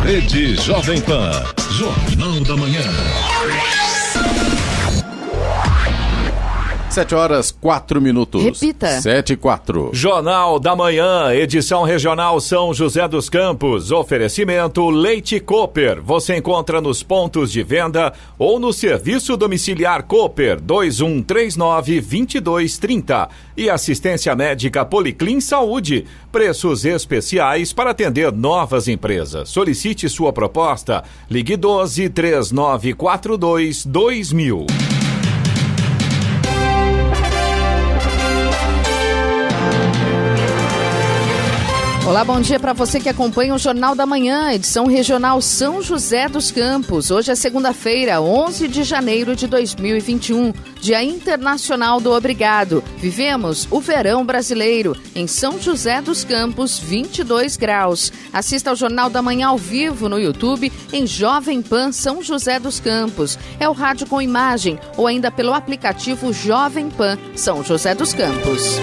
Rede Jovem Pan, Jornal da Manhã. 7h04. Repita. 7h04. Jornal da Manhã, edição regional São José dos Campos. Oferecimento Leite Cooper. Você encontra nos pontos de venda ou no serviço domiciliar Cooper 2139-2230. E assistência médica Policlin Saúde. Preços especiais para atender novas empresas. Solicite sua proposta. Ligue 12-3942-2000. Olá, bom dia para você que acompanha o Jornal da Manhã, edição regional São José dos Campos. Hoje é segunda-feira, 11 de janeiro de 2021, Dia Internacional do Obrigado. Vivemos o verão brasileiro. Em São José dos Campos, 22 graus. Assista ao Jornal da Manhã ao vivo no YouTube em Jovem Pan São José dos Campos. É o rádio com imagem ou ainda pelo aplicativo Jovem Pan São José dos Campos.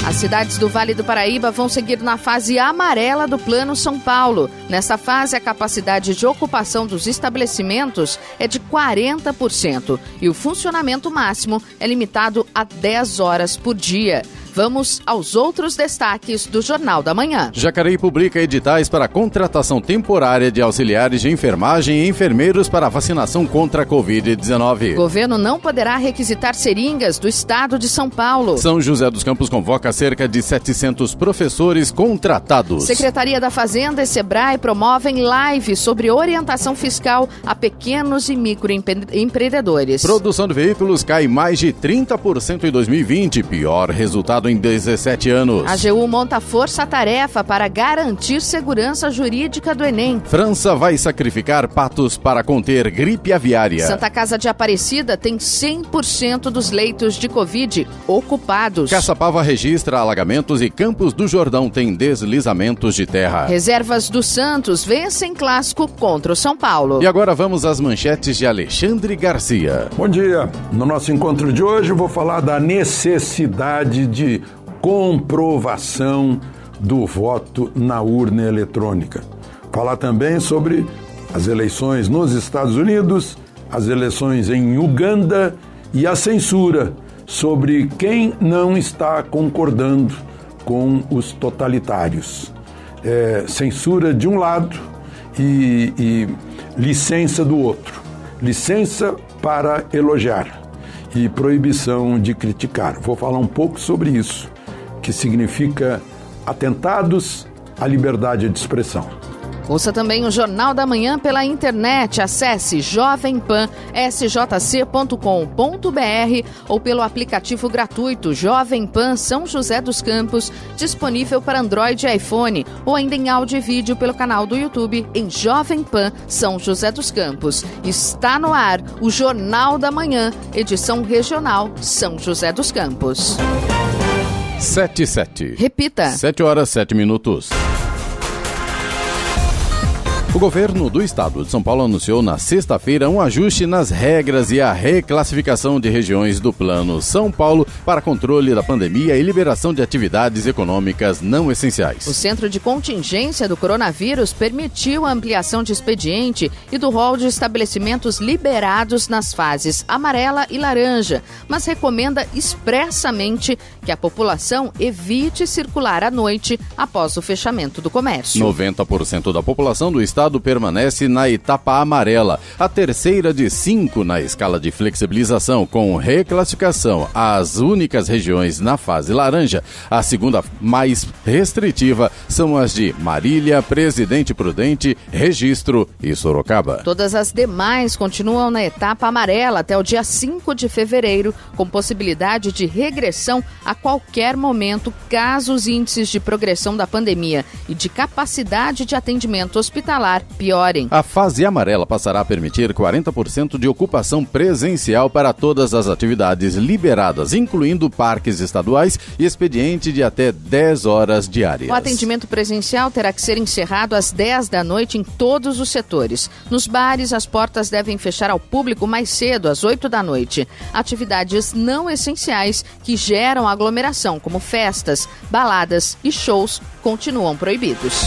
As cidades do Vale do Paraíba vão seguir na fase amarela do Plano São Paulo. Nessa fase, a capacidade de ocupação dos estabelecimentos é de 40% e o funcionamento máximo é limitado a 10 horas por dia. Vamos aos outros destaques do Jornal da Manhã. Jacareí publica editais para contratação temporária de auxiliares de enfermagem e enfermeiros para vacinação contra a Covid-19. Governo não poderá requisitar seringas do estado de São Paulo. São José dos Campos convoca cerca de 700 professores contratados. Secretaria da Fazenda e Sebrae promovem live sobre orientação fiscal a pequenos e microempreendedores. Produção de veículos cai mais de 30% em 2020, pior resultado em 17 anos. A AGU monta força-tarefa para garantir segurança jurídica do Enem. França vai sacrificar patos para conter gripe aviária. Santa Casa de Aparecida tem 100% dos leitos de Covid ocupados. Caçapava registra alagamentos e Campos do Jordão tem deslizamentos de terra. Reservas do Santos vencem clássico contra o São Paulo. E agora vamos às manchetes de Alexandre Garcia. Bom dia. No nosso encontro de hoje eu vou falar da necessidade de comprovação do voto na urna eletrônica. Falar também sobre as eleições nos Estados Unidos, as eleições em Uganda e a censura sobre quem não está concordando com os totalitários. Censura de um lado e licença do outro. Licença para elogiar e proibição de criticar. Vou falar um pouco sobre isso, que significa atentados à liberdade de expressão. Ouça também o Jornal da Manhã pela internet. Acesse jovempan.sjc.com.br ou pelo aplicativo gratuito Jovem Pan São José dos Campos, disponível para Android e iPhone, ou ainda em áudio e vídeo pelo canal do YouTube em Jovem Pan São José dos Campos. Está no ar o Jornal da Manhã, edição regional São José dos Campos. 7h07. Repita. 7h07. O governo do estado de São Paulo anunciou na sexta-feira um ajuste nas regras e a reclassificação de regiões do Plano São Paulo para controle da pandemia e liberação de atividades econômicas não essenciais. O Centro de Contingência do Coronavírus permitiu a ampliação de expediente e do rol de estabelecimentos liberados nas fases amarela e laranja, mas recomenda expressamente que a população evite circular à noite após o fechamento do comércio. 90% da população do estado permanece na etapa amarela, a terceira de 5 na escala de flexibilização, com reclassificação às únicas regiões na fase laranja. A segunda mais restritiva são as de Marília, Presidente Prudente, Registro e Sorocaba. Todas as demais continuam na etapa amarela até o dia 5 de fevereiro, com possibilidade de regressão a qualquer momento, caso os índices de progressão da pandemia e de capacidade de atendimento hospitalar piorem. A fase amarela passará a permitir 40% de ocupação presencial para todas as atividades liberadas, incluindo parques estaduais e expediente de até 10 horas diárias. O atendimento presencial terá que ser encerrado às 10 da noite em todos os setores. Nos bares, as portas devem fechar ao público mais cedo, às 8 da noite. Atividades não essenciais que geram aglomeração, como festas, baladas e shows, continuam proibidos.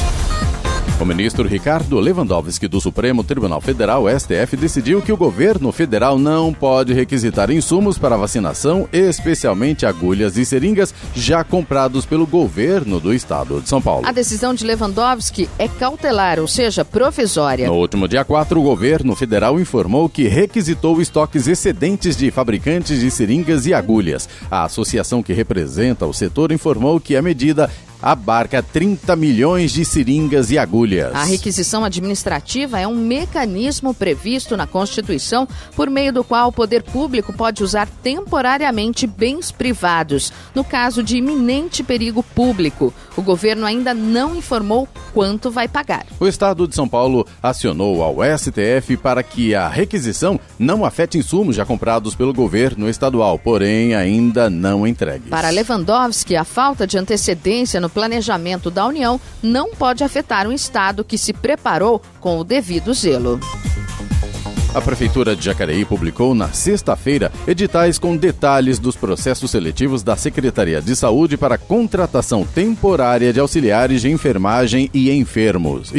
O ministro Ricardo Lewandowski do Supremo Tribunal Federal, STF, decidiu que o governo federal não pode requisitar insumos para vacinação, especialmente agulhas e seringas, já comprados pelo governo do estado de São Paulo. A decisão de Lewandowski é cautelar, ou seja, provisória. No último dia 4, o governo federal informou que requisitou estoques excedentes de fabricantes de seringas e agulhas. A associação que representa o setor informou que a medida abarca 30 milhões de seringas e agulhas. A requisição administrativa é um mecanismo previsto na Constituição por meio do qual o poder público pode usar temporariamente bens privados, no caso de iminente perigo público. O governo ainda não informou quanto vai pagar. O estado de São Paulo acionou ao STF para que a requisição não afete insumos já comprados pelo governo estadual, porém ainda não entregues. Para Lewandowski, a falta de antecedência no planejamento da União não pode afetar um Estado que se preparou com o devido zelo. A Prefeitura de Jacareí publicou na sexta-feira editais com detalhes dos processos seletivos da Secretaria de Saúde para contratação temporária de auxiliares de enfermagem e enfermeiros.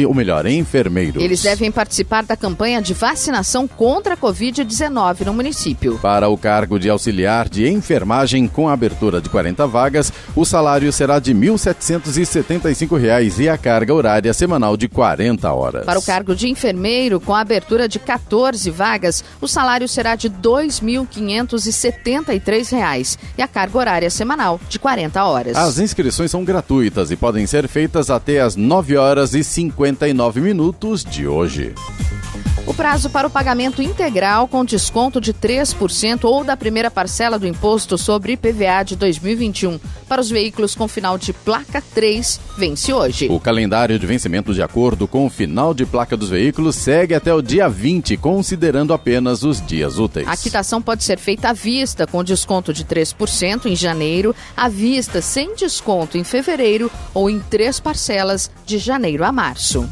Eles devem participar da campanha de vacinação contra a Covid-19 no município. Para o cargo de auxiliar de enfermagem com a abertura de 40 vagas, o salário será de R$ 1.775 e a carga horária semanal de 40 horas. Para o cargo de enfermeiro com a abertura de 14 vagas, o salário será de R$ 2.573 e a carga horária semanal de 40 horas. As inscrições são gratuitas e podem ser feitas até às 9h59 de hoje. O prazo para o pagamento integral com desconto de 3% ou da primeira parcela do imposto sobre IPVA de 2021 para os veículos com final de placa 3 vence hoje. O calendário de vencimento de acordo com o final de placa dos veículos segue até o dia 20, considerando apenas os dias úteis. A quitação pode ser feita à vista com desconto de 3% em janeiro, à vista sem desconto em fevereiro ou em 3 parcelas de janeiro a março.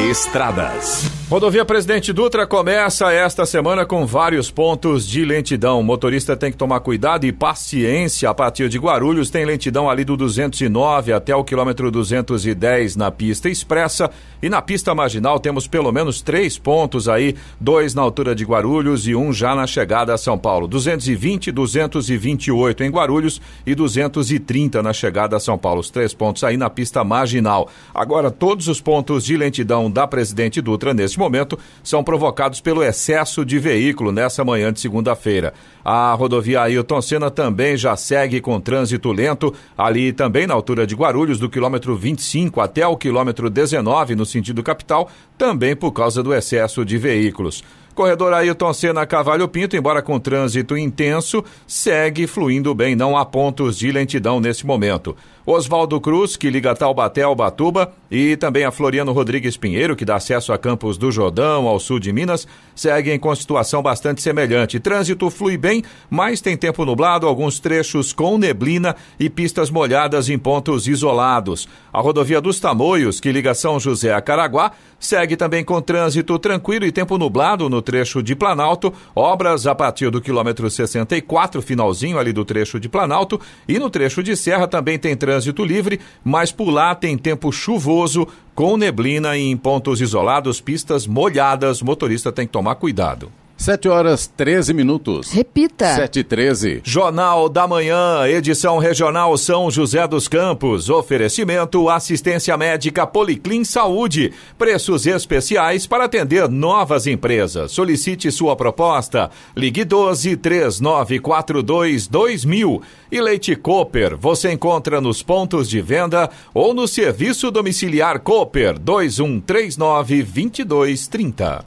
Estradas. Rodovia Presidente Dutra começa esta semana com vários pontos de lentidão. O motorista tem que tomar cuidado e paciência. A partir de Guarulhos tem lentidão ali do 209 até o quilômetro 210 na pista expressa. E na pista marginal temos pelo menos 3 pontos aí, 2 na altura de Guarulhos e 1 já na chegada a São Paulo. 220, 228 em Guarulhos e 230 na chegada a São Paulo. Os 3 pontos aí na pista marginal. Agora, todos os pontos de lentidão da Presidente Dutra neste momento são provocados pelo excesso de veículo nessa manhã de segunda-feira. A rodovia Ailton Senna também já segue com trânsito lento, ali também na altura de Guarulhos, do quilômetro 25 até o quilômetro 19 no sentido capital, também por causa do excesso de veículos. Corredor Ailton Senna Cavalho Pinto, embora com trânsito intenso, segue fluindo bem, não há pontos de lentidão nesse momento. Oswaldo Cruz, que liga Taubaté ao Ubatuba, e também a Floriano Rodrigues Pinheiro, que dá acesso a Campos do Jordão, ao sul de Minas, seguem com situação bastante semelhante. Trânsito flui bem, mas tem tempo nublado, alguns trechos com neblina e pistas molhadas em pontos isolados. A rodovia dos Tamoios, que liga São José a Caraguá, segue também com trânsito tranquilo e tempo nublado no trecho de Planalto, obras a partir do quilômetro 64, finalzinho ali do trecho de Planalto, e no trecho de Serra também tem trânsito livre, mas por lá tem tempo chuvoso, com neblina e em pontos isolados, pistas molhadas, motorista tem que tomar cuidado. 7h13. Repita. 7h13. Jornal da Manhã, edição regional São José dos Campos. Oferecimento assistência médica Policlin Saúde. Preços especiais para atender novas empresas. Solicite sua proposta. Ligue 12-3942-2000. E Leite Cooper, você encontra nos pontos de venda ou no serviço domiciliar Cooper 2139-2230.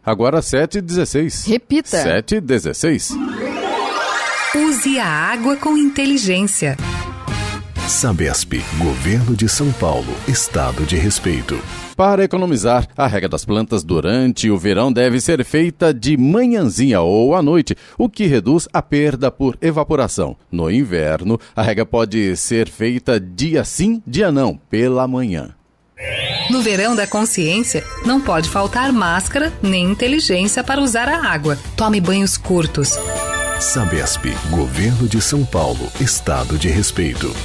Agora 7h16. Repita. 7h16. Use a água com inteligência. Sabesp, Governo de São Paulo, Estado de Respeito. Para economizar, a rega das plantas durante o verão deve ser feita de manhãzinha ou à noite, o que reduz a perda por evaporação. No inverno, a rega pode ser feita dia sim, dia não, pela manhã. No verão da consciência, não pode faltar máscara nem inteligência para usar a água. Tome banhos curtos. Sabesp, Governo de São Paulo, Estado de Respeito.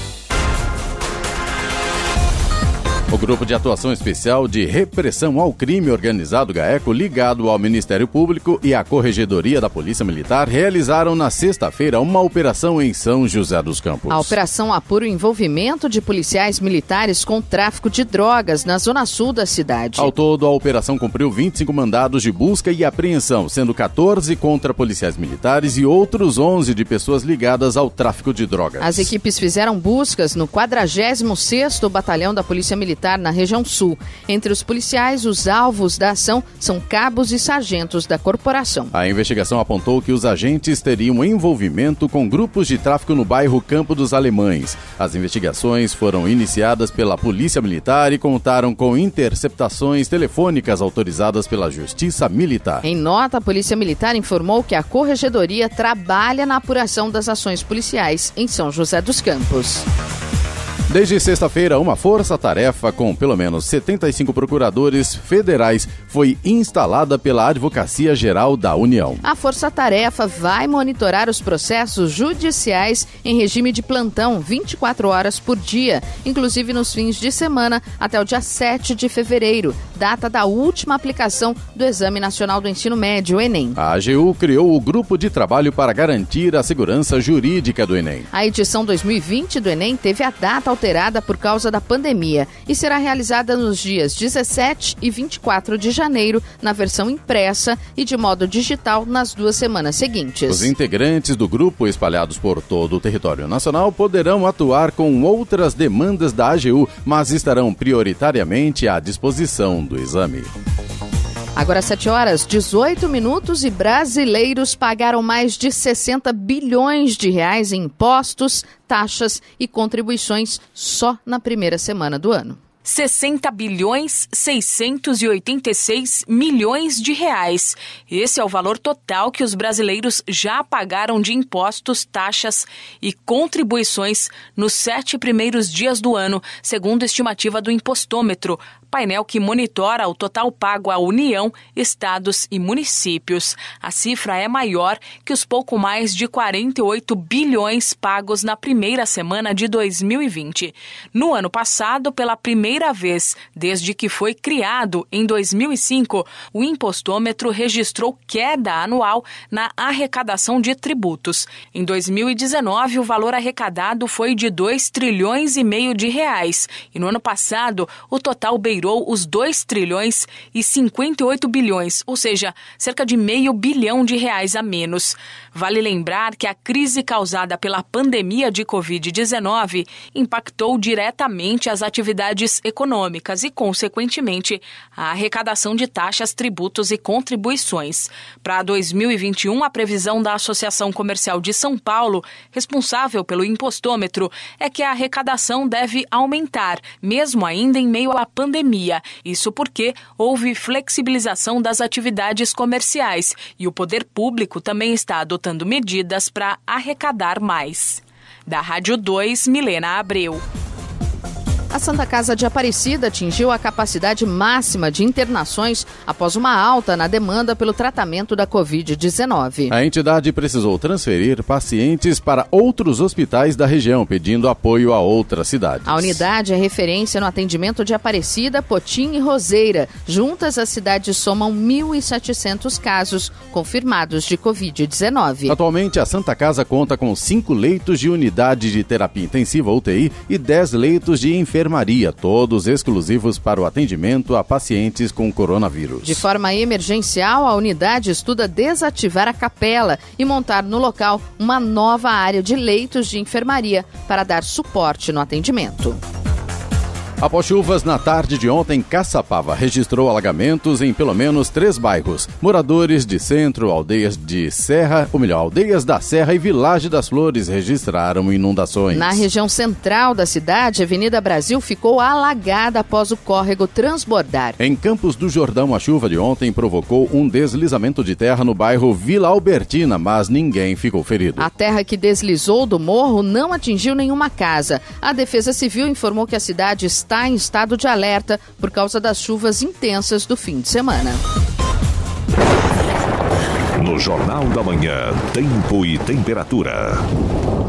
O Grupo de Atuação Especial de Repressão ao Crime Organizado GAECO, ligado ao Ministério Público e à Corregedoria da Polícia Militar, realizaram na sexta-feira uma operação em São José dos Campos. A operação apura o envolvimento de policiais militares com tráfico de drogas na zona sul da cidade. Ao todo, a operação cumpriu 25 mandados de busca e apreensão, sendo 14 contra policiais militares e outros 11 de pessoas ligadas ao tráfico de drogas. As equipes fizeram buscas no 46º Batalhão da Polícia Militar na região sul. Entre os policiais, os alvos da ação são cabos e sargentos da corporação. A investigação apontou que os agentes teriam envolvimento com grupos de tráfico no bairro Campo dos Alemães. As investigações foram iniciadas pela Polícia Militar e contaram com interceptações telefônicas autorizadas pela Justiça Militar. Em nota, a Polícia Militar informou que a Corregedoria trabalha na apuração das ações policiais em São José dos Campos. Desde sexta-feira, uma força-tarefa com pelo menos 75 procuradores federais foi instalada pela Advocacia Geral da União. A força-tarefa vai monitorar os processos judiciais em regime de plantão 24 horas por dia, inclusive nos fins de semana até o dia 7 de fevereiro, data da última aplicação do Exame Nacional do Ensino Médio, Enem. A AGU criou o grupo de trabalho para garantir a segurança jurídica do Enem. A edição 2020 do Enem teve a data alterada por causa da pandemia e será realizada nos dias 17 e 24 de janeiro na versão impressa e de modo digital nas 2 semanas seguintes. Os integrantes do grupo, espalhados por todo o território nacional, poderão atuar com outras demandas da AGU, mas estarão prioritariamente à disposição do exame. Agora 7h18 e brasileiros pagaram mais de 60 bilhões de reais em impostos, taxas e contribuições só na primeira semana do ano. 60 bilhões 686 milhões de reais. Esse é o valor total que os brasileiros já pagaram de impostos, taxas e contribuições nos 7 primeiros dias do ano, segundo a estimativa do Impostômetro, painel que monitora o total pago à União, estados e municípios. A cifra é maior que os pouco mais de 48 bilhões pagos na primeira semana de 2020. No ano passado, pela primeira vez desde que foi criado em 2005, o Impostômetro registrou queda anual na arrecadação de tributos. Em 2019, o valor arrecadado foi de 2,5 trilhões de reais e no ano passado o total beirou os 2 trilhões e 58 bilhões, ou seja, cerca de R$500 bilhão a menos. Vale lembrar que a crise causada pela pandemia de Covid-19 impactou diretamente as atividades econômicas e, consequentemente, a arrecadação de taxas, tributos e contribuições. Para 2021, a previsão da Associação Comercial de São Paulo, responsável pelo Impostômetro, é que a arrecadação deve aumentar, mesmo ainda em meio à pandemia. Isso porque houve flexibilização das atividades comerciais e o poder público também está adotando medidas para arrecadar mais. Da Rádio 2, Milena Abreu. A Santa Casa de Aparecida atingiu a capacidade máxima de internações após uma alta na demanda pelo tratamento da Covid-19. A entidade precisou transferir pacientes para outros hospitais da região, pedindo apoio a outras cidades. A unidade é referência no atendimento de Aparecida, Potim e Roseira. Juntas, as cidades somam 1.700 casos confirmados de Covid-19. Atualmente, a Santa Casa conta com 5 leitos de unidade de terapia intensiva, UTI, e 10 leitos de enfermaria, todos exclusivos para o atendimento a pacientes com coronavírus. De forma emergencial, a unidade estuda desativar a capela e montar no local uma nova área de leitos de enfermaria para dar suporte no atendimento. Após chuvas na tarde de ontem, Caçapava registrou alagamentos em pelo menos 3 bairros. Moradores de Centro, aldeias da Serra e Vilagem das Flores registraram inundações. Na região central da cidade, a Avenida Brasil ficou alagada após o córrego transbordar. Em Campos do Jordão, a chuva de ontem provocou um deslizamento de terra no bairro Vila Albertina, mas ninguém ficou ferido. A terra que deslizou do morro não atingiu nenhuma casa. A Defesa Civil informou que a cidade está em estado de alerta por causa das chuvas intensas do fim de semana. No Jornal da Manhã, tempo e temperatura.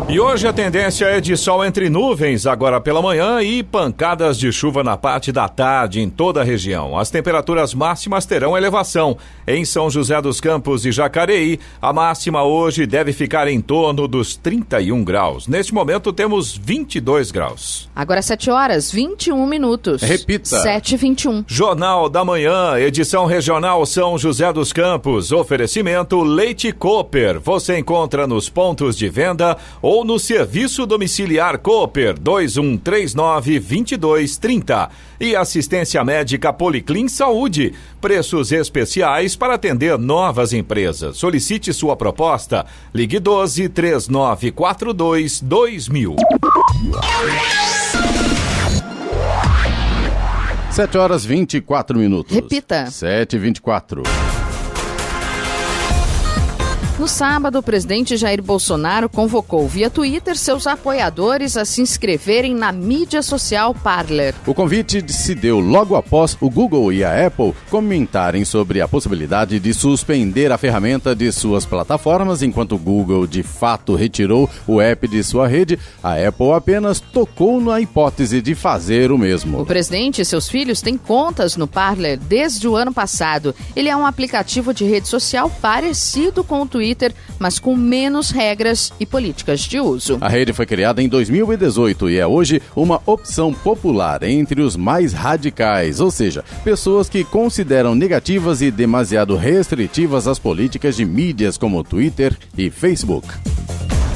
E hoje a tendência é de sol entre nuvens agora pela manhã e pancadas de chuva na parte da tarde em toda a região. As temperaturas máximas terão elevação. Em São José dos Campos e Jacareí, a máxima hoje deve ficar em torno dos 31 graus. Neste momento temos 22 graus. Agora 7 horas, 21 minutos. Repita. 7h21. Jornal da Manhã, edição regional São José dos Campos. Oferecimento Leite Cooper. Você encontra nos pontos de venda ou no serviço domiciliar Cooper 2139-2230. E assistência médica Policlin Saúde. Preços especiais para atender novas empresas. Solicite sua proposta. Ligue 12-3942-2000. 7 horas 24 minutos. Repita. 7h24. No sábado, o presidente Jair Bolsonaro convocou via Twitter seus apoiadores a se inscreverem na mídia social Parler. O convite se deu logo após o Google e a Apple comentarem sobre a possibilidade de suspender a ferramenta de suas plataformas, enquanto o Google de fato retirou o app de sua rede, a Apple apenas tocou na hipótese de fazer o mesmo. O presidente e seus filhos têm contas no Parler desde o ano passado. Ele é um aplicativo de rede social parecido com o Twitter, mas com menos regras e políticas de uso. A rede foi criada em 2018 e é hoje uma opção popular entre os mais radicais, ou seja, pessoas que consideram negativas e demasiado restritivas as políticas de mídias como Twitter e Facebook.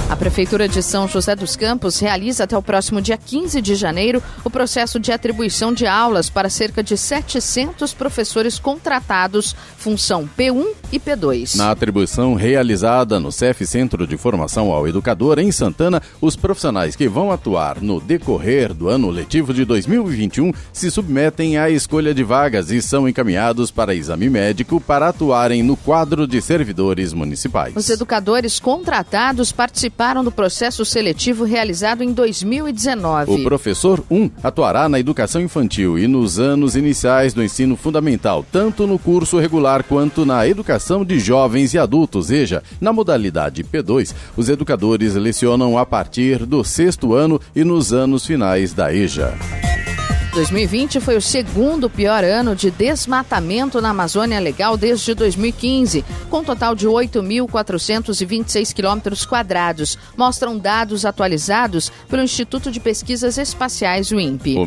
A Prefeitura de São José dos Campos realiza até o próximo dia 15 de janeiro o processo de atribuição de aulas para cerca de 700 professores contratados, função P1 e P2. Na atribuição realizada no CEF Centro de Formação ao Educador, em Santana, os profissionais que vão atuar no decorrer do ano letivo de 2021 se submetem à escolha de vagas e são encaminhados para exame médico para atuarem no quadro de servidores municipais. Os educadores contratados participaram do processo seletivo realizado em 2019. O professor 1 atuará na educação infantil e nos anos iniciais do ensino fundamental, tanto no curso regular quanto na educação de jovens e adultos. Veja, na modalidade P2, os educadores lecionam a partir do 6º ano e nos anos finais da EJA. 2020 foi o segundo pior ano de desmatamento na Amazônia Legal desde 2015, com um total de 8.426 quilômetros quadrados, mostram dados atualizados pelo Instituto de Pesquisas Espaciais, o INPE. O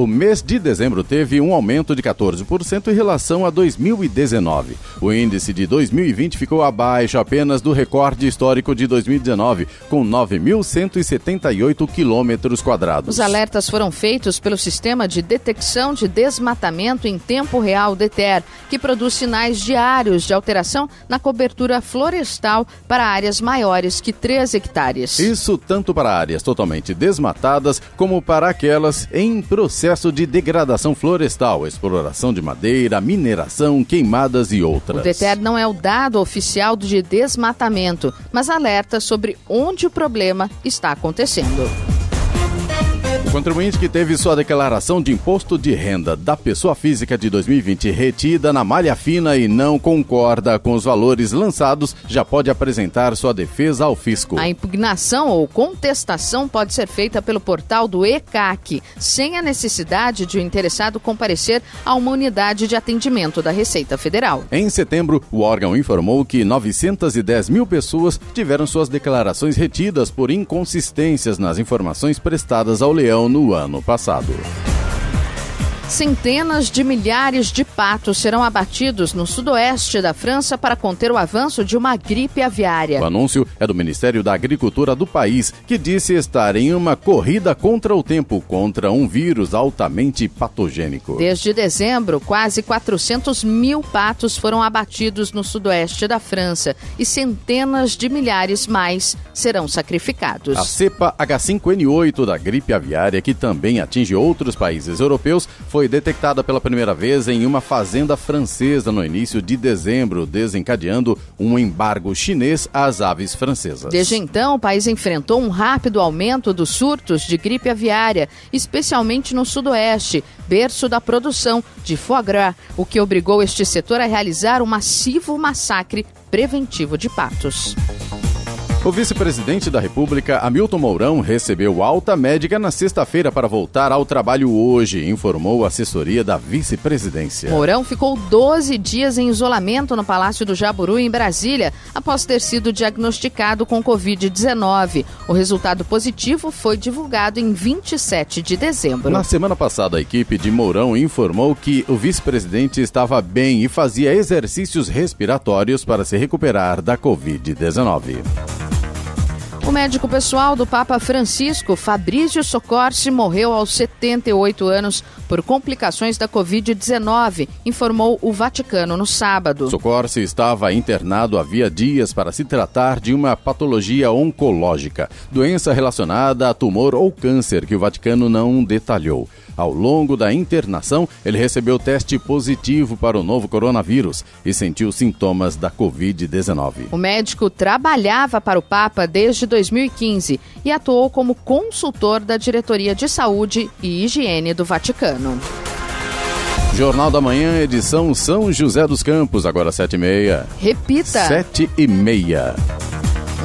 mês de dezembro teve um aumento de 14% em relação a 2019. O índice de 2020 ficou abaixo apenas do recorde histórico de 2019, com 9.178 quilômetros quadrados. Os alertas foram feitos pelo Sistema de Detecção de Desmatamento em Tempo Real, DETER, que produz sinais diários de alteração na cobertura florestal para áreas maiores que 3 hectares. Isso tanto para áreas totalmente desmatadas, como para aquelas em processo de degradação florestal, exploração de madeira, mineração, queimadas e outras. O DETER não é o dado oficial de desmatamento, mas alerta sobre onde o problema está acontecendo. O contribuinte que teve sua declaração de imposto de renda da pessoa física de 2020 retida na malha fina e não concorda com os valores lançados, já pode apresentar sua defesa ao fisco. A impugnação ou contestação pode ser feita pelo portal do ECAC, sem a necessidade de o interessado comparecer a uma unidade de atendimento da Receita Federal. Em setembro, o órgão informou que 910 mil pessoas tiveram suas declarações retidas por inconsistências nas informações prestadas ao leão no ano passado. Centenas de milhares de patos serão abatidos no sudoeste da França para conter o avanço de uma gripe aviária. O anúncio é do Ministério da Agricultura do país, que disse estar em uma corrida contra o tempo, contra um vírus altamente patogênico. Desde dezembro, quase 400 mil patos foram abatidos no sudoeste da França e centenas de milhares mais serão sacrificados. A cepa H5N8 da gripe aviária, que também atinge outros países europeus, foi detectada pela primeira vez em uma fazenda francesa no início de dezembro, desencadeando um embargo chinês às aves francesas. Desde então, o país enfrentou um rápido aumento dos surtos de gripe aviária, especialmente no sudoeste, berço da produção de foie gras, o que obrigou este setor a realizar um massivo massacre preventivo de patos. O vice-presidente da República, Hamilton Mourão, recebeu alta médica na sexta-feira para voltar ao trabalho hoje, informou a assessoria da vice-presidência. Mourão ficou 12 dias em isolamento no Palácio do Jaburu, em Brasília, após ter sido diagnosticado com Covid-19. O resultado positivo foi divulgado em 27 de dezembro. Na semana passada, a equipe de Mourão informou que o vice-presidente estava bem e fazia exercícios respiratórios para se recuperar da Covid-19. O médico pessoal do Papa Francisco, Fabrício Soccorsi, morreu aos 78 anos por complicações da Covid-19, informou o Vaticano no sábado. Soccorsi estava internado havia dias para se tratar de uma patologia oncológica, doença relacionada a tumor ou câncer que o Vaticano não detalhou. Ao longo da internação, ele recebeu teste positivo para o novo coronavírus e sentiu sintomas da Covid-19. O médico trabalhava para o Papa desde 2015 e atuou como consultor da Diretoria de Saúde e Higiene do Vaticano. Jornal da Manhã, edição São José dos Campos, agora 7h30. Repita. 7h30.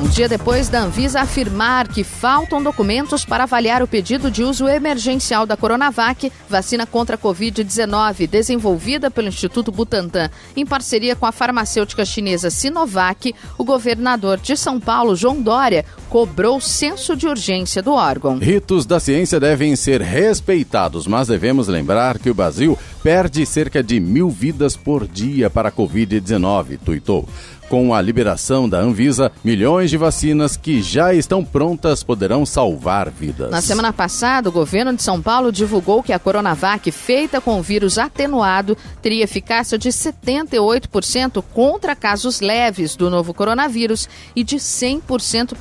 Um dia depois da Anvisa afirmar que faltam documentos para avaliar o pedido de uso emergencial da Coronavac, vacina contra a Covid-19, desenvolvida pelo Instituto Butantan em parceria com a farmacêutica chinesa Sinovac, o governador de São Paulo, João Dória, cobrou senso de urgência do órgão. Ritos da ciência devem ser respeitados, mas devemos lembrar que o Brasil perde cerca de 1.000 vidas por dia para a Covid-19, tuitou. Com a liberação da Anvisa, milhões de vacinas que já estão prontas poderão salvar vidas. Na semana passada, o governo de São Paulo divulgou que a Coronavac, feita com vírus atenuado, teria eficácia de 78% contra casos leves do novo coronavírus e de 100%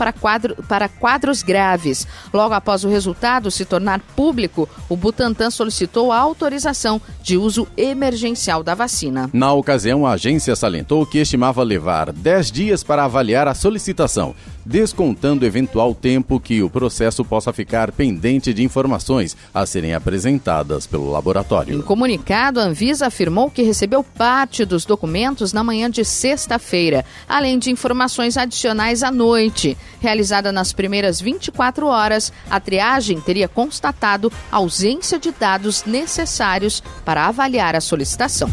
para quadros graves. Logo após o resultado se tornar público, o Butantan solicitou a autorização de uso emergencial da vacina. Na ocasião, a agência salientou que estimava levar 10 dias para avaliar a solicitação, descontando eventual tempo que o processo possa ficar pendente de informações a serem apresentadas pelo laboratório. Em comunicado, a Anvisa afirmou que recebeu parte dos documentos na manhã de sexta-feira, além de informações adicionais à noite. Realizada nas primeiras 24 horas, a triagem teria constatado ausência de dados necessários para avaliar a solicitação.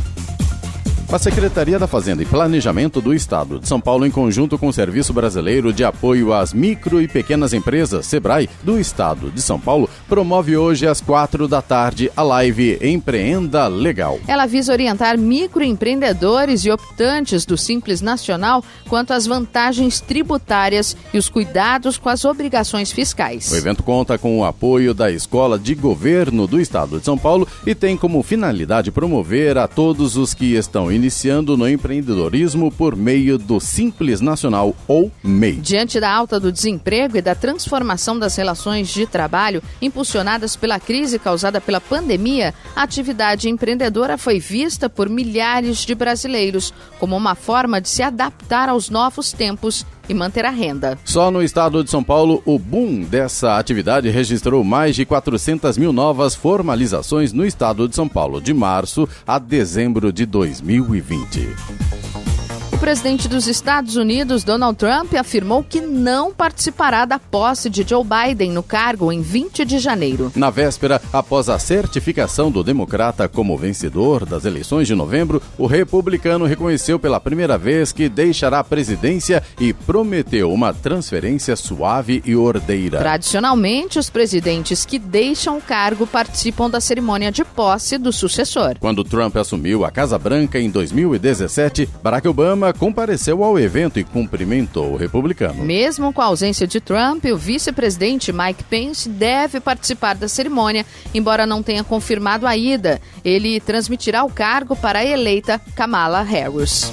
A Secretaria da Fazenda e Planejamento do Estado de São Paulo, em conjunto com o Serviço Brasileiro de Apoio às Micro e Pequenas Empresas, SEBRAE, do Estado de São Paulo, promove hoje às 16h a live Empreenda Legal. Ela visa orientar microempreendedores e optantes do Simples Nacional quanto às vantagens tributárias e os cuidados com as obrigações fiscais. O evento conta com o apoio da Escola de Governo do Estado de São Paulo e tem como finalidade promover a todos os que estão iniciando no empreendedorismo por meio do Simples Nacional ou MEI. Diante da alta do desemprego e da transformação das relações de trabalho impulsionadas pela crise causada pela pandemia, a atividade empreendedora foi vista por milhares de brasileiros como uma forma de se adaptar aos novos tempos e manter a renda. Só no estado de São Paulo, o boom dessa atividade registrou mais de 400 mil novas formalizações no estado de São Paulo, de março a dezembro de 2020. O presidente dos Estados Unidos, Donald Trump, afirmou que não participará da posse de Joe Biden no cargo em 20 de janeiro. Na véspera, após a certificação do democrata como vencedor das eleições de novembro, o republicano reconheceu pela primeira vez que deixará a presidência e prometeu uma transferência suave e ordeira. Tradicionalmente, os presidentes que deixam o cargo participam da cerimônia de posse do sucessor. Quando Trump assumiu a Casa Branca em 2017, Barack Obama compareceu ao evento e cumprimentou o republicano. Mesmo com a ausência de Trump, o vice-presidente Mike Pence deve participar da cerimônia, embora não tenha confirmado a ida. Ele transmitirá o cargo para a eleita Kamala Harris.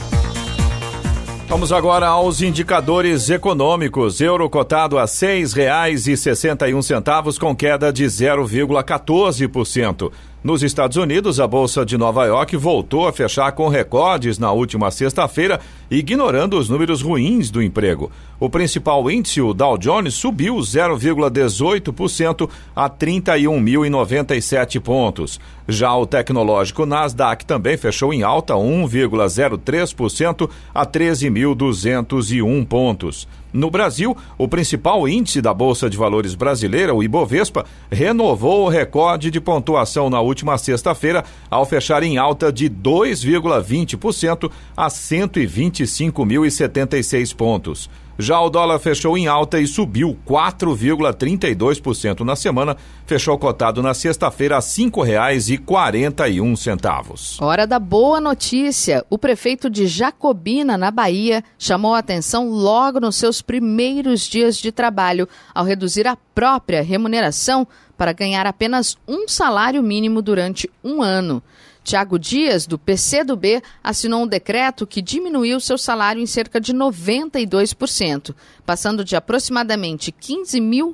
Vamos agora aos indicadores econômicos. Euro cotado a R$ 6,61 com queda de 0,14%. Nos Estados Unidos, a Bolsa de Nova York voltou a fechar com recordes na última sexta-feira, ignorando os números ruins do emprego. O principal índice, o Dow Jones, subiu 0,18% a 31.097 pontos. Já o tecnológico Nasdaq também fechou em alta 1,03% a 13.201 pontos. No Brasil, o principal índice da Bolsa de Valores brasileira, o Ibovespa, renovou o recorde de pontuação na última sexta-feira ao fechar em alta de 2,20% a 125.076 pontos. Já o dólar fechou em alta e subiu 4,32% na semana, fechou cotado na sexta-feira a R$ 5,41. Hora da boa notícia. O prefeito de Jacobina, na Bahia, chamou a atenção logo nos seus primeiros dias de trabalho, ao reduzir a própria remuneração para ganhar apenas um salário mínimo durante um ano. Tiago Dias, do PCdoB, assinou um decreto que diminuiu seu salário em cerca de 92%, passando de aproximadamente R$ 15.000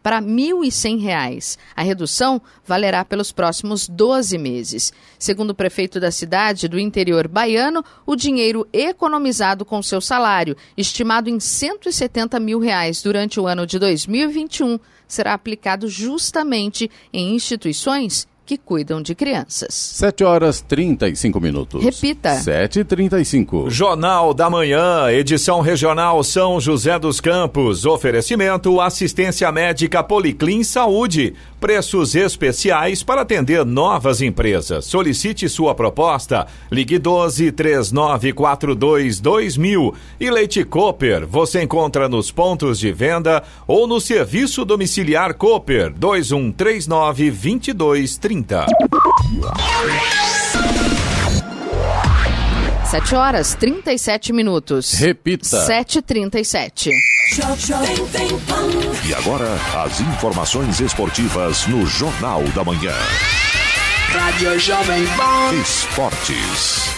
para R$ 1.100. A redução valerá pelos próximos 12 meses. Segundo o prefeito da cidade do interior baiano, o dinheiro economizado com seu salário, estimado em R$ 170 mil durante o ano de 2021, será aplicado justamente em instituições que cuidam de crianças. 7h35. Repita. 7h35. Jornal da Manhã, edição regional São José dos Campos. Oferecimento assistência médica Policlin Saúde. Preços especiais para atender novas empresas. Solicite sua proposta. Ligue 12-3942-2000. E Leite Cooper, você encontra nos pontos de venda ou no serviço domiciliar Cooper 2139-2230. 7h37. Repita. 7h37. E agora, as informações esportivas no Jornal da Manhã. Rádio Jovem Pan. Esportes.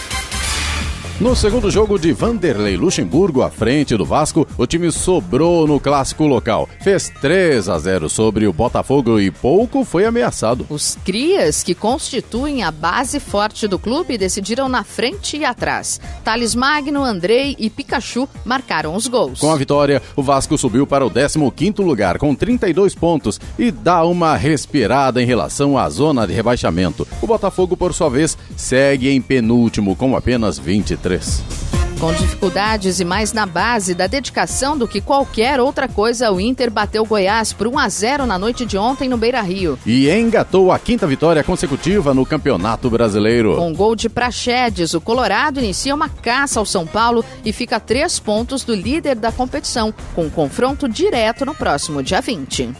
No segundo jogo de Vanderlei Luxemburgo, à frente do Vasco, o time sobrou no clássico local. Fez 3-0 sobre o Botafogo e pouco foi ameaçado. Os crias, que constituem a base forte do clube, decidiram na frente e atrás. Thales Magno, Andrei e Pikachu marcaram os gols. Com a vitória, o Vasco subiu para o 15º lugar, com 32 pontos, e dá uma respirada em relação à zona de rebaixamento. O Botafogo, por sua vez, segue em penúltimo, com apenas 23. Com dificuldades e mais na base da dedicação do que qualquer outra coisa, o Inter bateu Goiás por 1-0 na noite de ontem no Beira-Rio. E engatou a 5ª vitória consecutiva no Campeonato Brasileiro. Com gol de Praxedes, o Colorado inicia uma caça ao São Paulo e fica a 3 pontos do líder da competição, com um confronto direto no próximo dia 20.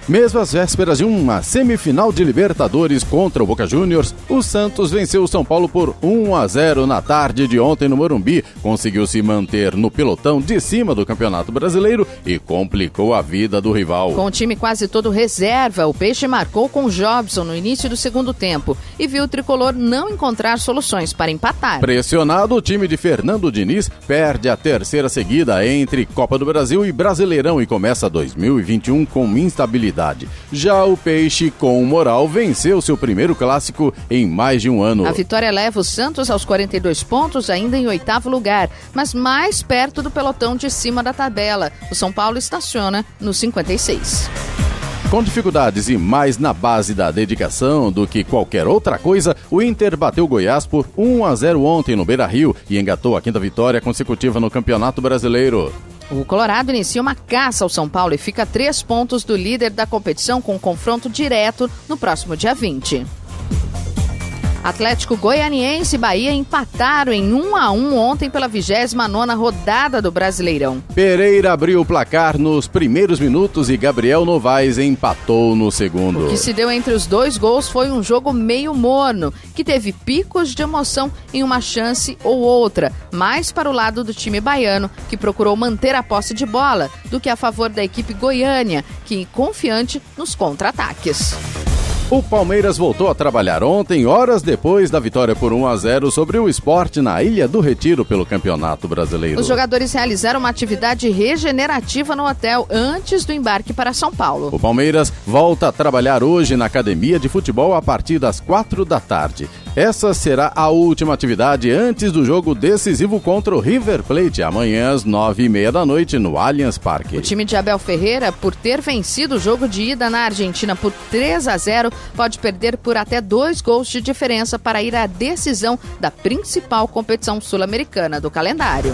Mesmo às vésperas de uma semifinal de Libertadores contra o Boca Juniors, o Santos venceu o São Paulo por 1-0 na tarde de ontem no Morumbi. Conseguiu se manter no pelotão de cima do Campeonato Brasileiro e complicou a vida do rival. Com o time quase todo reserva, o Peixe marcou com Jobson no início do segundo tempo e viu o tricolor não encontrar soluções para empatar. Pressionado, o time de Fernando Diniz perde a 3ª seguida entre Copa do Brasil e Brasileirão e começa 2021 com instabilidade. Já o Peixe, com moral, venceu seu primeiro clássico em mais de um ano. A vitória leva o Santos aos 42 pontos, ainda em 8º lugar, mas mais perto do pelotão de cima da tabela. O São Paulo estaciona no 56. Com dificuldades e mais na base da dedicação do que qualquer outra coisa, o Inter bateu Goiás por 1-0 ontem no Beira-Rio e engatou a 5ª vitória consecutiva no Campeonato Brasileiro. O Colorado inicia uma caça ao São Paulo e fica a 3 pontos do líder da competição, com confronto direto no próximo dia 20. Atlético Goianiense e Bahia empataram em 1-1 ontem pela 29ª rodada do Brasileirão. Pereira abriu o placar nos primeiros minutos e Gabriel Novaes empatou no segundo. O que se deu entre os dois gols foi um jogo meio morno, que teve picos de emoção em uma chance ou outra, mais para o lado do time baiano, que procurou manter a posse de bola, do que a favor da equipe goiânia, que confiante nos contra-ataques. O Palmeiras voltou a trabalhar ontem, horas depois da vitória por 1-0 sobre o Sport na Ilha do Retiro pelo Campeonato Brasileiro. Os jogadores realizaram uma atividade regenerativa no hotel antes do embarque para São Paulo. O Palmeiras volta a trabalhar hoje na academia de futebol a partir das 4 da tarde. Essa será a última atividade antes do jogo decisivo contra o River Plate, amanhã às 9h30 da noite no Allianz Parque. O time de Abel Ferreira, por ter vencido o jogo de ida na Argentina por 3-0, pode perder por até 2 gols de diferença para ir à decisão da principal competição sul-americana do calendário.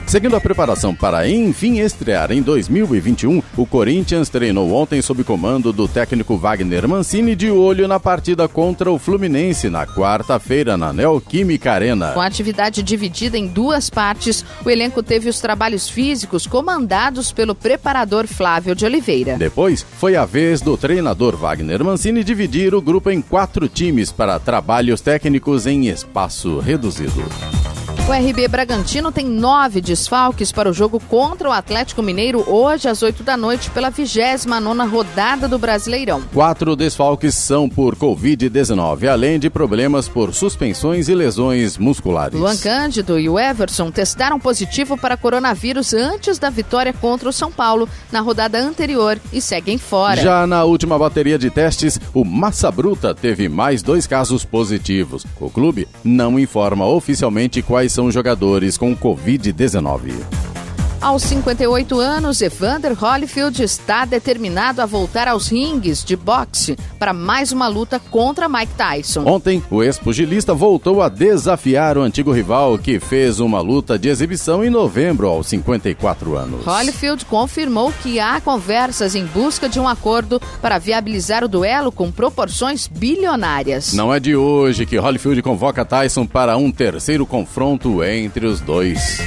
Seguindo a preparação para, enfim, estrear em 2021, o Corinthians treinou ontem sob comando do técnico Wagner Mancini, de olho na partida contra o Fluminense na quarta-feira na Neoquímica Arena. Com a atividade dividida em 2 partes, o elenco teve os trabalhos físicos comandados pelo preparador Flávio de Oliveira. Depois, foi a vez do treinador Wagner Mancini dividir o grupo em 4 times para trabalhos técnicos em espaço reduzido. O RB Bragantino tem 9 desfalques para o jogo contra o Atlético Mineiro hoje às 8 da noite pela 29ª rodada do Brasileirão. 4 desfalques são por Covid-19, além de problemas por suspensões e lesões musculares. Luan Cândido e o Everson testaram positivo para coronavírus antes da vitória contra o São Paulo na rodada anterior e seguem fora. Já na última bateria de testes, o Massa Bruta teve mais 2 casos positivos. O clube não informa oficialmente quais são jogadores com Covid-19. Aos 58 anos, Evander Holyfield está determinado a voltar aos ringues de boxe para mais uma luta contra Mike Tyson. Ontem, o ex-pugilista voltou a desafiar o antigo rival, que fez uma luta de exibição em novembro aos 54 anos. Holyfield confirmou que há conversas em busca de um acordo para viabilizar o duelo com proporções bilionárias. Não é de hoje que Holyfield convoca Tyson para um terceiro confronto entre os dois.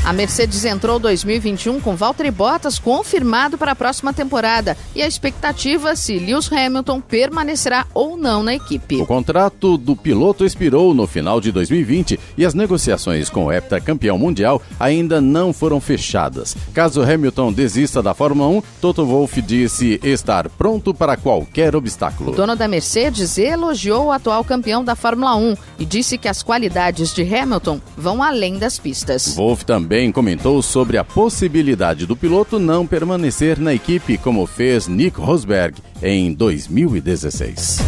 A Mercedes entrou 2021 com Valtteri Bottas confirmado para a próxima temporada e a expectativa se Lewis Hamilton permanecerá ou não na equipe. O contrato do piloto expirou no final de 2020 e as negociações com o heptacampeão mundial ainda não foram fechadas. Caso Hamilton desista da Fórmula 1, Toto Wolff disse estar pronto para qualquer obstáculo. O dono da Mercedes elogiou o atual campeão da Fórmula 1 e disse que as qualidades de Hamilton vão além das pistas. Wolff também comentou sobre a possibilidade do piloto não permanecer na equipe, como fez Nico Rosberg em 2016.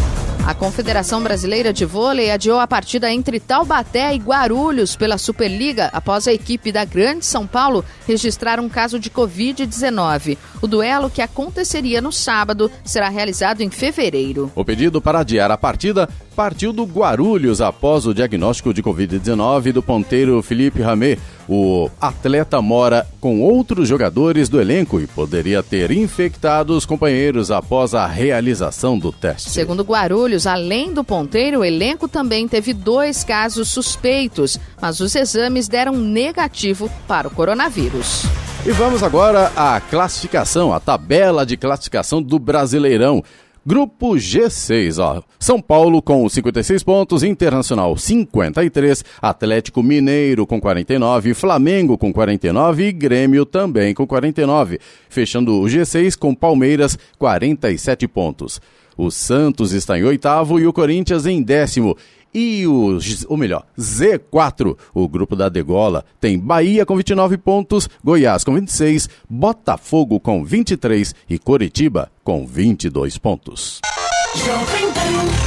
A Confederação Brasileira de Vôlei adiou a partida entre Taubaté e Guarulhos pela Superliga após a equipe da Grande São Paulo registrar um caso de Covid-19. O duelo, que aconteceria no sábado, será realizado em fevereiro. O pedido para adiar a partida partiu do Guarulhos após o diagnóstico de Covid-19 do ponteiro Felipe Ramé. O atleta mora com outros jogadores do elenco e poderia ter infectado os companheiros após a realização do teste. Segundo Guarulhos, além do ponteiro, o elenco também teve 2 casos suspeitos, mas os exames deram negativo para o coronavírus. E vamos agora à classificação, a tabela de classificação do Brasileirão. Grupo G6, São Paulo com 56 pontos, Internacional 53, Atlético Mineiro com 49, Flamengo com 49 e Grêmio também com 49. Fechando o G6 com Palmeiras 47 pontos. O Santos está em 8º e o Corinthians em 10º. E o Z4, o grupo da Degola, tem Bahia com 29 pontos, Goiás com 26, Botafogo com 23 e Coritiba com 22 pontos.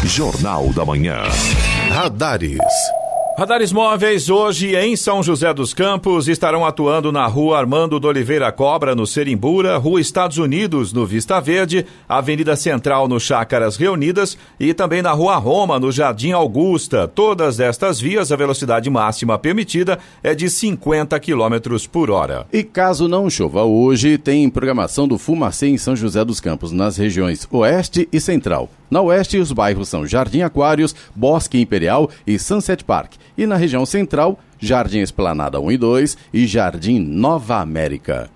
Jornal da Manhã. Radares. Radares móveis hoje em São José dos Campos estarão atuando na Rua Armando de Oliveira Cobra, no Serimbura, Rua Estados Unidos, no Vista Verde, Avenida Central, no Chácaras Reunidas e também na Rua Roma, no Jardim Augusta. Todas estas vias, a velocidade máxima permitida é de 50 km por hora. E caso não chova hoje, tem programação do Fumacê em São José dos Campos, nas regiões Oeste e Central. Na Oeste, os bairros são Jardim Aquários, Bosque Imperial e Sunset Park. E na região Central, Jardim Esplanada 1 e 2 e Jardim Nova América.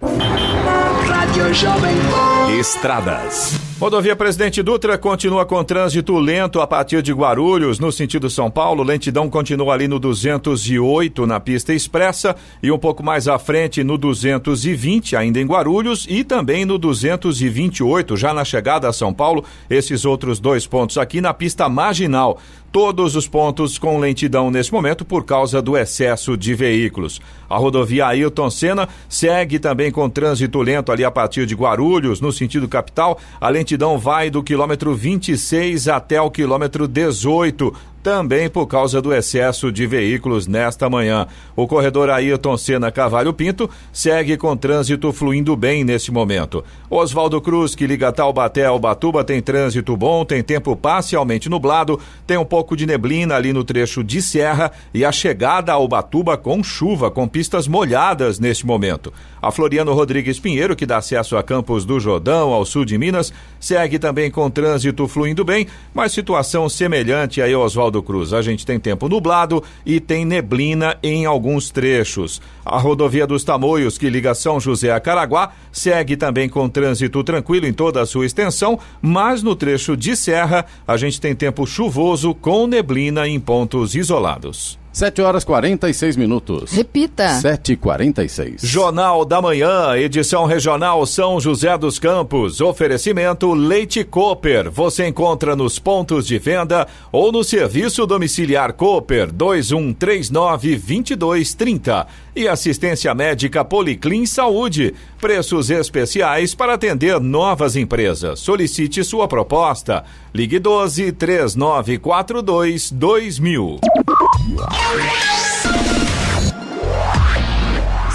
Rádio Jovem Pan. Estradas. Rodovia Presidente Dutra continua com trânsito lento a partir de Guarulhos, no sentido São Paulo. Lentidão continua ali no 208 na pista expressa e um pouco mais à frente no 220, ainda em Guarulhos, e também no 228, já na chegada a São Paulo. Esses outros 2 pontos aqui na pista marginal. Todos os pontos com lentidão nesse momento por causa do excesso de veículos. A rodovia Ailton Senna segue também com trânsito lento ali a partir de Guarulhos, no sentido capital. A lentidão vai do quilômetro 26 até o quilômetro 18. Também por causa do excesso de veículos nesta manhã. O corredor Ailton Senna Cavalho Pinto segue com trânsito fluindo bem nesse momento. Oswaldo Cruz, que liga Taubaté ao Ubatuba, tem trânsito bom, tem tempo parcialmente nublado, tem um pouco de neblina ali no trecho de serra e a chegada ao Ubatuba com chuva, com pistas molhadas neste momento. A Floriano Rodrigues Pinheiro, que dá acesso a Campos do Jordão, ao sul de Minas, segue também com trânsito fluindo bem, mas situação semelhante aí, Oswaldo Cruz. A gente tem tempo nublado e tem neblina em alguns trechos. A rodovia dos Tamoios, que liga São José a Caraguá, segue também com trânsito tranquilo em toda a sua extensão, mas no trecho de serra a gente tem tempo chuvoso com neblina em pontos isolados. 7h46. Repita. 7h46. Jornal da Manhã, edição regional São José dos Campos. Oferecimento Leite Cooper. Você encontra nos pontos de venda ou no serviço domiciliar Cooper 2139-2230. E assistência médica Policlin Saúde. Preços especiais para atender novas empresas. Solicite sua proposta. Ligue 12-3942-2000.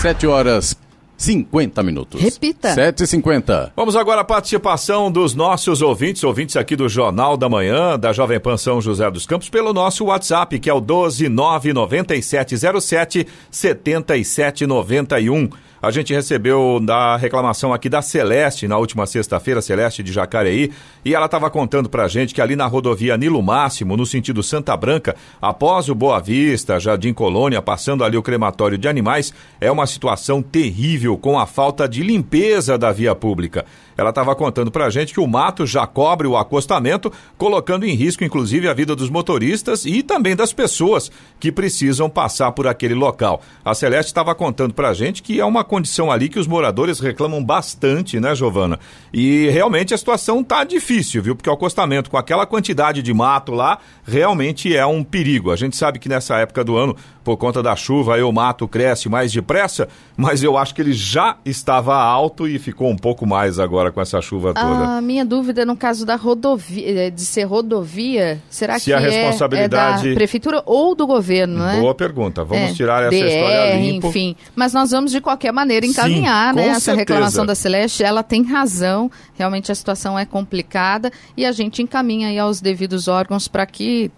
7h50. Repita. 7h50. Vamos agora à participação dos nossos ouvintes aqui do Jornal da Manhã, da Jovem Pan São José dos Campos, pelo nosso WhatsApp, que é o 12997077791. A gente recebeu da reclamação aqui da Celeste na última sexta-feira, Celeste de Jacareí, e ela estava contando pra gente que ali na rodovia Nilo Máximo, no sentido Santa Branca, após o Boa Vista, Jardim Colônia, passando ali o crematório de animais, é uma situação terrível com a falta de limpeza da via pública. Ela estava contando pra gente que o mato já cobre o acostamento, colocando em risco inclusive a vida dos motoristas e também das pessoas que precisam passar por aquele local. A Celeste estava contando pra gente que é uma condição ali que os moradores reclamam bastante, né, Giovana? E realmente a situação tá difícil, viu? Porque o acostamento com aquela quantidade de mato lá realmente é um perigo. A gente sabe que nessa época do ano, por conta da chuva, aí o mato cresce mais depressa, mas eu acho que ele já estava alto e ficou um pouco mais agora com essa chuva toda. A minha dúvida no caso da rodovia, de ser rodovia, será que a responsabilidade é da prefeitura ou do governo, né? Boa pergunta. Vamos tirar essa história limpo. Enfim, mas nós vamos de qualquer maneira encaminhar, sim, né? Essa certeza. reclamação da Celeste, ela tem razão, realmente a situação é complicada e a gente encaminha aí aos devidos órgãos para que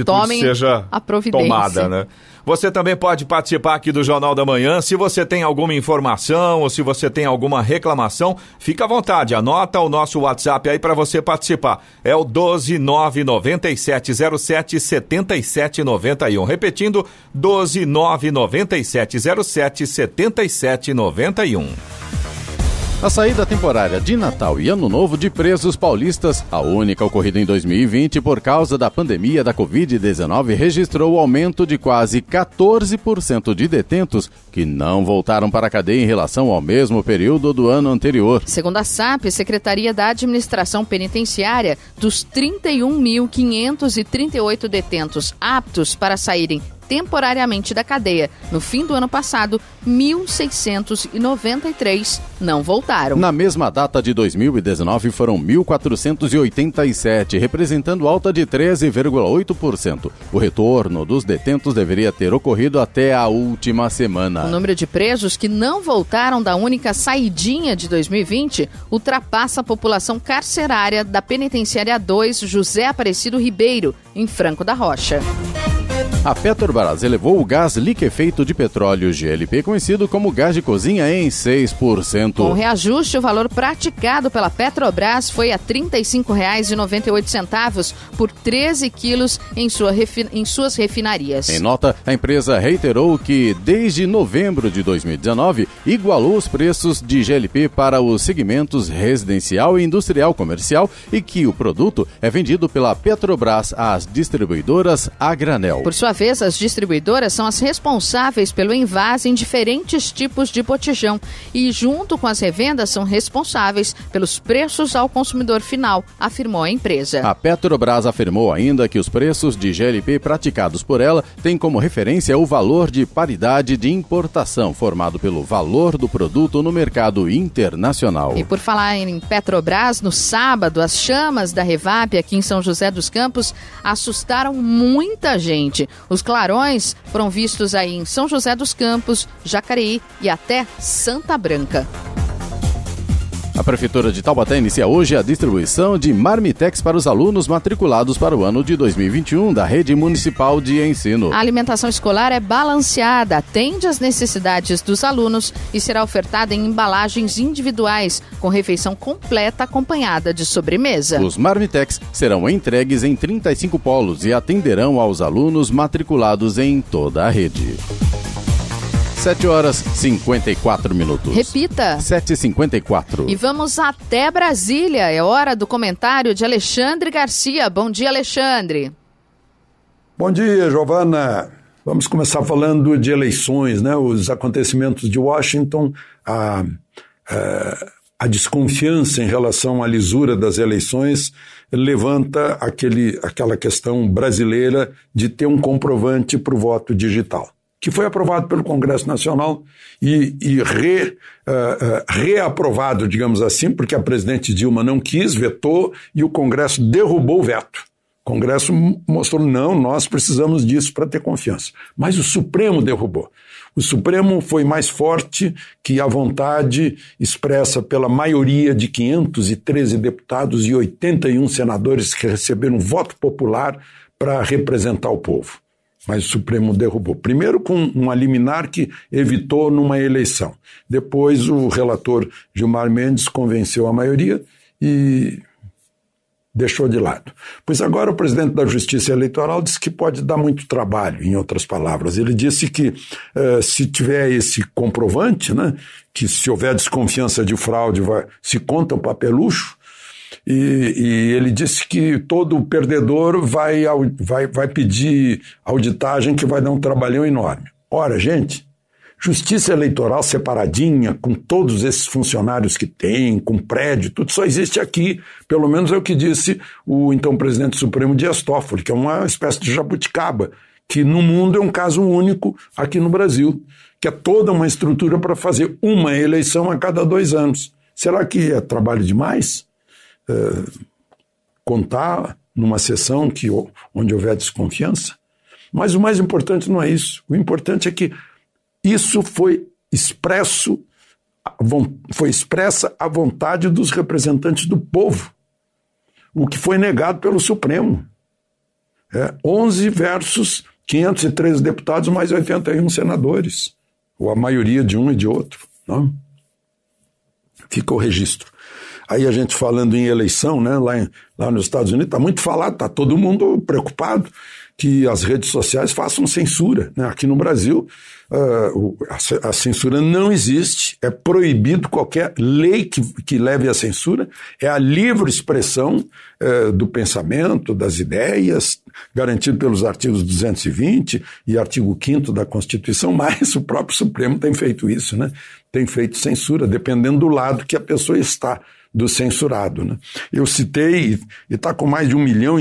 tomem seja a providência. Tomada, né? Você também pode participar aqui do Jornal da Manhã. Se você tem alguma informação ou se você tem alguma reclamação, fica à vontade. Anota o nosso WhatsApp aí para você participar. É o 12997077791. Repetindo, 12997077791. A saída temporária de Natal e Ano Novo de presos paulistas, a única ocorrida em 2020 por causa da pandemia da Covid-19, registrou aumento de quase 14% de detentos que não voltaram para a cadeia em relação ao mesmo período do ano anterior. Segundo a SAP, Secretaria da Administração Penitenciária, dos 31.538 detentos aptos para saírem temporariamente da cadeia no fim do ano passado, 1.693 não voltaram. Na mesma data de 2019 foram 1.487, representando alta de 13,8%. O retorno dos detentos deveria ter ocorrido até a última semana. O número de presos que não voltaram da única saidinha de 2020 ultrapassa a população carcerária da Penitenciária 2 José Aparecido Ribeiro, em Franco da Rocha. A Petrobras elevou o gás liquefeito de petróleo GLP, conhecido como gás de cozinha, em 6%. Com o reajuste, o valor praticado pela Petrobras foi a R$ 35,98 por 13 quilos em suas refinarias. Em nota, a empresa reiterou que, desde novembro de 2019, igualou os preços de GLP para os segmentos residencial e industrial comercial e que o produto é vendido pela Petrobras às distribuidoras a granel. Por sua vez, as distribuidoras são as responsáveis pelo envase em diferentes tipos de botijão e, junto com as revendas, são responsáveis pelos preços ao consumidor final, afirmou a empresa. A Petrobras afirmou ainda que os preços de GLP praticados por ela têm como referência o valor de paridade de importação, formado pelo valor do produto no mercado internacional. E por falar em Petrobras, no sábado, as chamas da Revap aqui em São José dos Campos assustaram muita gente. Os clarões foram vistos aí em São José dos Campos, Jacareí e até Santa Branca. A Prefeitura de Taubaté inicia hoje a distribuição de marmitex para os alunos matriculados para o ano de 2021 da Rede Municipal de Ensino. A alimentação escolar é balanceada, atende às necessidades dos alunos e será ofertada em embalagens individuais, com refeição completa acompanhada de sobremesa. Os marmitex serão entregues em 35 polos e atenderão aos alunos matriculados em toda a rede. 7h54. Repita. 7h54. E vamos até Brasília. É hora do comentário de Alexandre Garcia. Bom dia, Alexandre. Bom dia, Giovana. Vamos começar falando de eleições, né? Os acontecimentos de Washington, a desconfiança em relação à lisura das eleições levanta aquela questão brasileira de ter um comprovante para o voto digital, que foi aprovado pelo Congresso Nacional e reaprovado, digamos assim, porque a presidente Dilma não quis, vetou, e o Congresso derrubou o veto. O Congresso mostrou, não, nós precisamos disso para ter confiança. Mas o Supremo derrubou. O Supremo foi mais forte que a vontade expressa pela maioria de 513 deputados e 81 senadores que receberam voto popular para representar o povo. Mas o Supremo derrubou. Primeiro com uma liminar que evitou numa eleição. Depois o relator Gilmar Mendes convenceu a maioria e deixou de lado. Pois agora o presidente da Justiça Eleitoral disse que pode dar muito trabalho, em outras palavras. Ele disse que se tiver esse comprovante, né, que se houver desconfiança de fraude, se conta o papelucho. E ele disse que todo perdedor vai pedir auditagem, que vai dar um trabalhão enorme. Ora, gente, justiça eleitoral separadinha, com todos esses funcionários que tem, com prédio, tudo só existe aqui. Pelo menos é o que disse o então presidente Supremo Dias Toffoli, que é uma espécie de jabuticaba, que no mundo é um caso único aqui no Brasil, que é toda uma estrutura para fazer uma eleição a cada 2 anos. Será que é trabalho demais? Contar numa sessão onde houver desconfiança? Mas o mais importante não é isso. O importante é que isso foi expressa a vontade dos representantes do povo, o que foi negado pelo Supremo. 11 versus 513 deputados mais 81 senadores, ou a maioria de um e de outro. Não? Fica o registro. Aí a gente falando em eleição, né, lá nos Estados Unidos, está muito falado, está todo mundo preocupado que as redes sociais façam censura, né? Aqui no Brasil, a censura não existe, é proibido qualquer lei que leve à censura, é a livre expressão do pensamento, das ideias, garantido pelos artigos 220 e artigo 5º da Constituição, mas o próprio Supremo tem feito isso, né? Tem feito censura, dependendo do lado que a pessoa está, do censurado, né? Eu citei, e está com mais de 1,5 milhão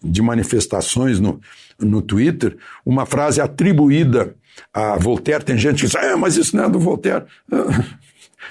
de manifestações no Twitter, uma frase atribuída a Voltaire. Tem gente que diz, mas isso não é do Voltaire.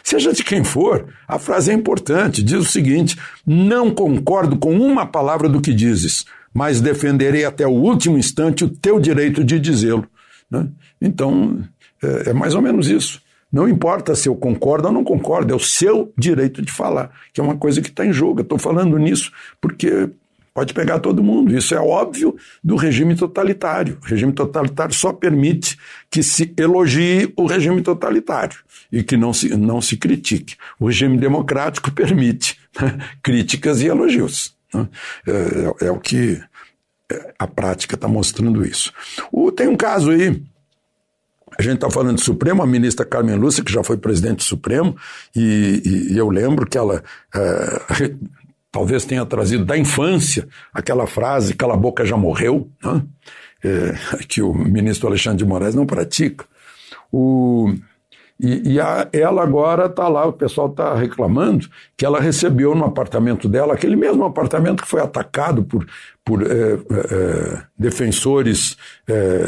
Seja de quem for, a frase é importante, diz o seguinte: não concordo com uma palavra do que dizes, mas defenderei até o último instante o teu direito de dizê-lo, né? Então, é mais ou menos isso. Não importa se eu concordo ou não concordo, é o seu direito de falar, que é uma coisa que está em jogo. Eu estou falando nisso porque pode pegar todo mundo. Isso é óbvio do regime totalitário. O regime totalitário só permite que se elogie o regime totalitário e que não se critique. O regime democrático permite, né, críticas e elogios, né? É o que a prática está mostrando isso. Tem um caso aí A gente está falando do Supremo, a ministra Carmen Lúcia, que já foi presidente do Supremo, e eu lembro que ela talvez tenha trazido da infância aquela frase, cala a boca, já morreu, né? Que o ministro Alexandre de Moraes não pratica. Ela agora está lá, o pessoal está reclamando que ela recebeu no apartamento dela, aquele mesmo apartamento que foi atacado por defensores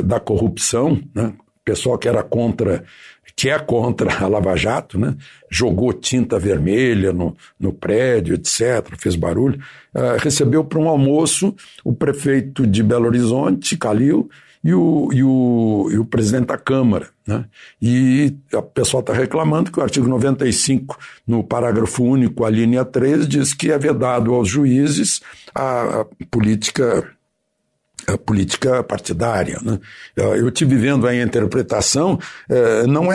da corrupção, né? Pessoal que é contra a Lava Jato, né? Jogou tinta vermelha no prédio, etc., fez barulho. Recebeu para um almoço o prefeito de Belo Horizonte, Calil, e o presidente da Câmara, né? E o pessoal está reclamando que o artigo 95, no parágrafo único, a linha 3, diz que é vedado aos juízes a política partidária, né? Eu tive vendo aí a interpretação, não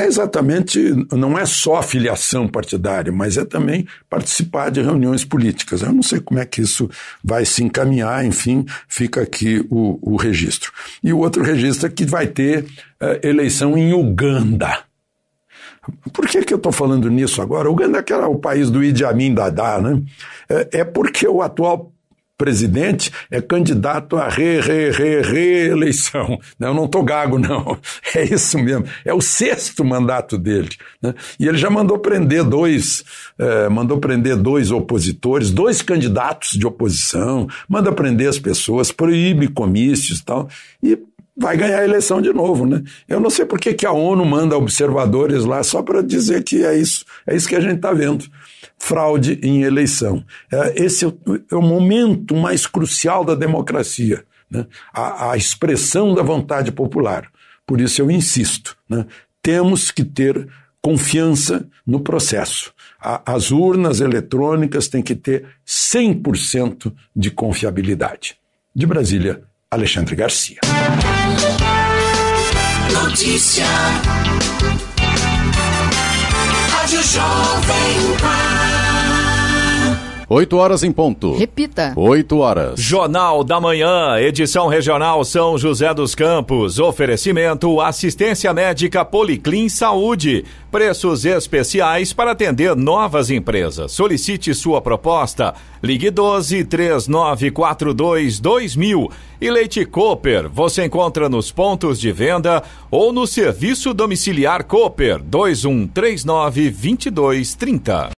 é só filiação partidária, mas é também participar de reuniões políticas. Eu não sei como é que isso vai se encaminhar, enfim, fica aqui o registro. E o outro registro é que vai ter eleição em Uganda. Por que eu estou falando nisso agora? Uganda, que era o país do Idi Amin Dada, né? É porque o atual presidente é candidato a reeleição. Eu não estou gago, não. É isso mesmo. É o 6º mandato dele, né? E ele já mandou prender dois opositores, 2 candidatos de oposição, manda prender as pessoas, proíbe comícios e tal, e vai ganhar a eleição de novo, né? Eu não sei por que a ONU manda observadores lá só para dizer que é isso que a gente está vendo. Fraude em eleição. Esse é o momento mais crucial da democracia, né? A expressão da vontade popular. Por isso eu insisto, né? Temos que ter confiança no processo. As urnas eletrônicas têm que ter 100% de confiabilidade. De Brasília, Alexandre Garcia. Notícia. Rádio Jovem Pan. 8 horas em ponto. Repita. 8 horas. Jornal da Manhã, edição regional São José dos Campos. Oferecimento assistência médica Policlin Saúde. Preços especiais para atender novas empresas. Solicite sua proposta. Ligue 12-3942-2000. E Leite Cooper, você encontra nos pontos de venda ou no serviço domiciliar Cooper 2139-2230.